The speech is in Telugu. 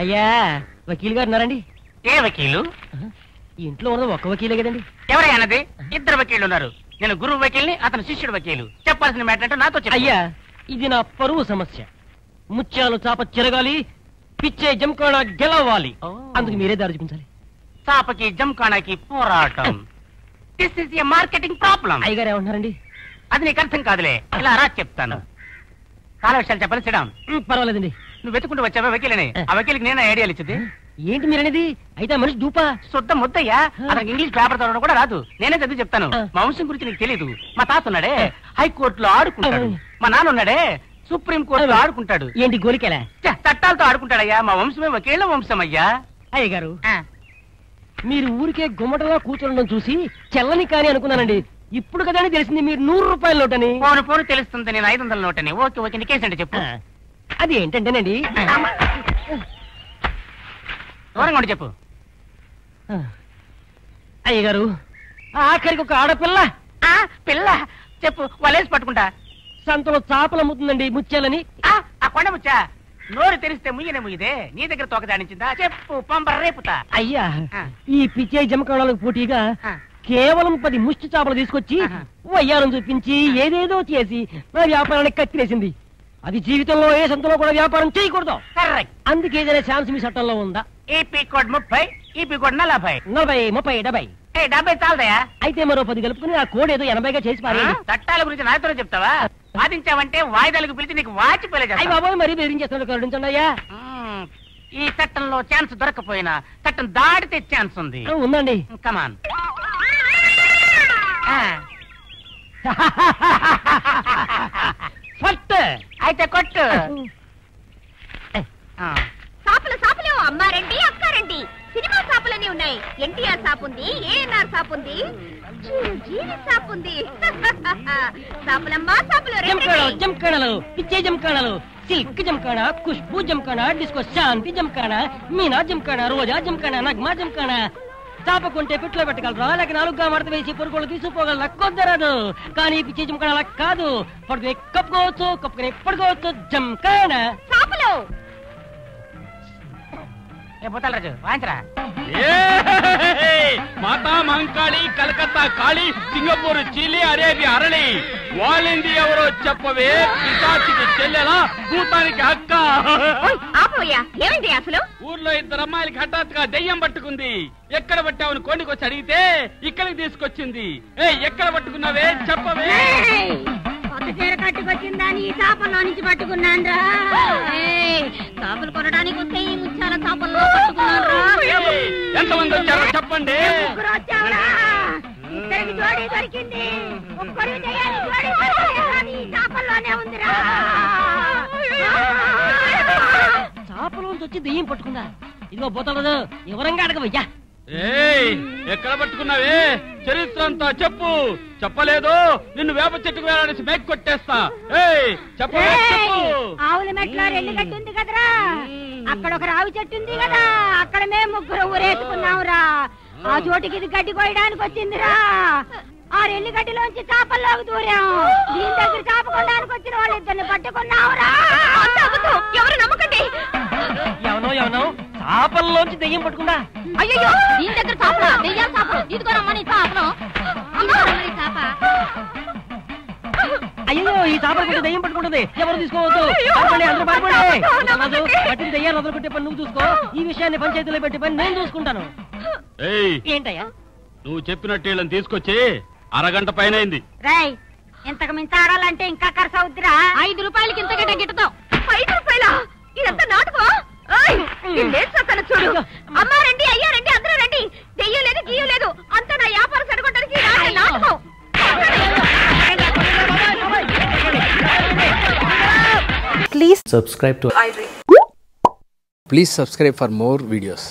అయ్యా వకీలు గారు ఉన్నారండి? ఏ వకీలు? ఇంట్లో ఉన్నది ఒక్క వకీలే కదండి. ఎవరైనది? ఇద్దరు వకీలు ఉన్నారు. నేను గురువు వకీల్ని, అతను శిష్యుడు వకీలు. చెప్పాల్సిన మ్యాటర్ అంటే నాతో చెప్పు. అయ్యా ఇది నా పరువు సమస్య. ముత్యాలు చాప చెరగాలి, పిచ్చే జంకాణ గెలవాలి. అందుకు మీరే దారి చూపించాలి. చాపకి జంకాణకి పోరాటం. This is a marketing problem. అయ్యగారు ఏమంటున్నారండి? అది నీకు అర్థం కాదులే, ఇలా రా చెప్తాను. చాలా విషయాలు చెప్పాలి. సిడాం. పర్వాలేదండి. నువ్వు వెతుకుంటూ వచ్చావా వకీలని? ఆ వకీలకి నేను ఐడియాలు ఇచ్చింది. ఏంటి మీరనేది? అయితే మనిషి దూపా శుద్ధ ముద్దయ్యా. అతనికి ఇంగ్లీష్ పేపర్ చదవడం కూడా రాదు. నేనే చదివి చెప్తాను. మా వంశం గురించి నీకు తెలీదు. మా తాత ఉన్నాడే హైకోర్టులో ఆడుకుంటాడు. మా నాన్న ఉన్నాడే సుప్రీం కోర్టులో ఆడుకుంటాడు. ఏంటి గోలికెలా? చట్టాలతో ఆడుకుంటాడయ్యా. మా వంశమే వకీళ్ళ వంశం అయ్యా. అయ్యగారు మీరు ఊరికే గుమ్మటంగా కూర్చోడం చూసి చెల్లని కాని అనుకున్నానండి. ఇప్పుడు కదా తెలిసింది మీరు 100 రూపాయల నోటని. పోను తెలుస్తుంది. నేను 500 నోటని. ఓకే ఓకే, నీ కేసు అంటే చెప్పు. అది ఏంటంటేనండి, దూరంగా ఉండి చెప్పు. అయ్యగారు ఆఖరికి ఒక ఆడపిల్ల పిల్ల చెప్పు. వలేసి పట్టుకుంటా. సంతలో చాపలు అమ్ముతుందండి ముత్యాలని. ఆ కొండ ముచ్చా నోరు తెరిస్తే ముయ్యనే ముయ్యదే. నీ దగ్గర తోక దాడించిందా? చెప్పు, పంప రేపుతా. అయ్యా ఈ పిచ్చే జమకాణాలకు పోటీగా కేవలం 10 ముష్టి చేపలు తీసుకొచ్చి వయ్యారం చూపించి ఏదేదో చేసి నా వ్యాపారానికి కత్తిరేసింది. అది జీవితంలో ఏ సంతలో కూడా వ్యాపారం చేయకూడదు. అందుకే ఏదైనా ఛాన్స్ మీ చట్టంలో ఉందా? EP code 30, EP code 40. 40, 30, 70. 70 చాలదయా? అయితే మరో 10 కలుపుకుని ఆ కోడ్ ఏదో 80గా చేసి పారే. చట్టాల గురించి నాతో చెప్తావా? వాదించావంటే వాయిదాలకు పిలిచి నీకు వాచిపోలే. అయ్యి బాబోయ్, మరీ బెదిరించేస్తున్నాడు. కరుణించండి అయ్యా. ఈ చట్టంలో ఛాన్స్ దొరకపోయినా చట్టం దాటితే ఛాన్స్ ఉంది. ఉందండి. కమాన్. అయితే కొట్టు. సాపులు అమ్మారండి, అక్కారండి. సినిమా సాపులన్నీ ఉన్నాయి. ఎన్టీఆర్ సాప్ ఉంది, ఏఎన్ఆర్ సాప్ ఉంది, జీవి సాప్ ఉంది. సాపులమ్మా సాపులు. జంకాణాలు, పిచ్చే జంకాణాలు, సిల్క్ జంకాణ, ఖుష్బూ జంకాణ, డిస్కో శాంతి జంకాణ, మీనా జంకాణ, రోజా జంకాణ, నగ్మా జంకాణ. చాప కొంటే పెట్టులో పెట్టగలరా? లేక 4గా మడత వేసి పొరుగులు తీసుకుపోగలరా? కొద్దరదు. కానీ పిచ్చే జంకాణ అలా కాదు. పడుకుని కప్పుకోవచ్చు, కప్పుకుని పడుకోవచ్చు. జంకాణ సాపులు. రాజు వాయించరా. మాతా మంకాళి, కలకత్తా కాళీ, సింగపూర్, చిలీ, అరేబియా అరళి. వాలింది ఎవరో చెప్పవే. పిశాచికి చెల్లెలా, భూతానికి అక్క. ఏమైంది అసలు? ఊర్లో 2 అమ్మాయిలకి హఠాత్తుగా దెయ్యం పట్టుకుంది. ఎక్కడ పట్టావని కొండికొచ్చి అడిగితే ఇక్కడికి తీసుకొచ్చింది. ఎక్కడ పట్టుకున్నావే చెప్పవే. కొత్త చీర కట్టుకొచ్చిందని ఈ చేపల్లో నుంచి పట్టుకున్నాను. చేపలు కొనడానికి వస్తే ఈ ముత్యాల చేపల్లో పట్టుకున్నాను. ఎంతమంది వచ్చారో చెప్పండి. ఇద్దరికి జోడీ దొరికింది. ఒక్కరి జోడీ చేపల్లోనే ఉందిరా. చేపలోంచి వచ్చి దెయ్యం పట్టుకుందా? ఇదిగో పోతాడు. ఎవరంగా అడగవయ్యా. ఎక్కడ పట్టుకున్నావే? చరిత్ర అంతా చెప్పు. చెప్పలేదు నిన్ను వేప చెట్టుకు వేలాడేసి మేక్ కొట్టేస్తా. చెప్పు. ఆవుల మెట్లో 2 గట్టు ఉంది కదరా. అక్కడ ఒక రావి చెట్టు ఉంది కదా. అక్కడ మేము 3 ఊరేసుకున్నావురా. ఆ చోటికి ఇది గడ్డి కోయడానికి వచ్చిందిరా. ఆ 2 గడ్డిలోంచి చేపల్లోకి దూరాం. దీని దగ్గర చేప కొనడానికి వచ్చిన వాళ్ళు 2 పట్టుకున్నావురా. ఎవరు నమ్మకండి. ఎవనో చేపల్లోంచి దెయ్యం పట్టుకుందా? అయ్యో, దీని దగ్గర చేపలు, దెయ్యాల చేపలు. ఇదిగోరమ్మని చేపలు. అయ్యో, ఈ చేపలు దెయ్యం పట్టుకుంటుంది. ఎవరు తీసుకోవద్దు. అందరూ పట్టుకోండి. దెయ్యాన్ని వదలుపెట్టే పని నువ్వు చూసుకో. ఈ విషయాన్ని పంచాయతీలో పెట్టే పని నేను చూసుకుంటాను. ఏంటయ్యా? నువ్వు చెప్పినట్టు వీళ్ళని తీసుకొచ్చి అరగంట పైన అయింది. రాయ్, ఇంతకు మించి ఆడాలంటే ఇంకా ఖర్చు అవుద్దిరా. 5 రూపాయలకి ఇంతకంటే గిట్టుతాం. 5 రూపాయల? ఇదంతా నాటకం. చూడు. అమ్మా రండి, అయ్యా రండి, అందరూ రండి. దెయ్యం లేదు, గీయం లేదు. అంతా నా వ్యాపారం సరికొట్టడానికి నాటకం. Please subscribe to iDream. Please subscribe for more videos.